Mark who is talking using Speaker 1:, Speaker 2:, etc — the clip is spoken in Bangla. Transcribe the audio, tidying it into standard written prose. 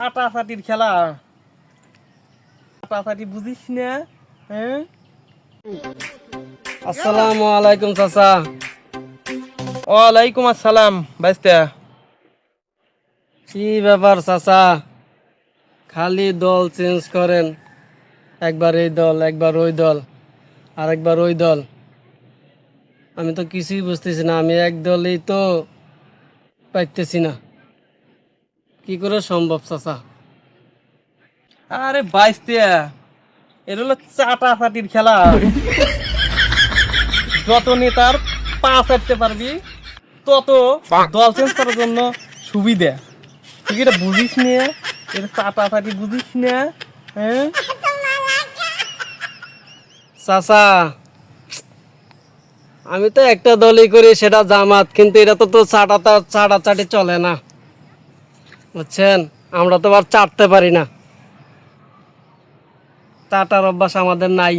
Speaker 1: চাটাচাটির খেলা, চাটাচাটি বুঝিস না? হ্যাঁ,
Speaker 2: আসসালামু আলাইকুম চাচা।
Speaker 1: ওয়ালাইকুম আসসালাম বাইস্তা।
Speaker 2: কি ব্যাপার চাচা, খালি দল চেঞ্জ করেন, একবার এই দল একবার ওই দল আরেকবার ওই দল। আমি তো কিছুই বুঝতেছি না, আমি এক দলেই তো পাইতেছি না, কি করে সম্ভব চাচা?
Speaker 1: আরে বাইস্তা, এটা হলো চাটাচাটির খেলা। যত নেতার পা চাটতে পারবি তত দল চেঞ্জ করার জন্য সুবিধা। তুই কি এটা বুঝিস না? এটা চাটাচাটি বুঝিস না? হ্যাঁ,
Speaker 2: চাচা, আমি তো একটা দলই করি, সেটা জামাত, কিন্তু এটা তো তো চাটাচাটি চলে না, বুঝছেন? আমরা তো আবার চাটতে পারি না, চাটার অভ্যাস আমাদের নাই।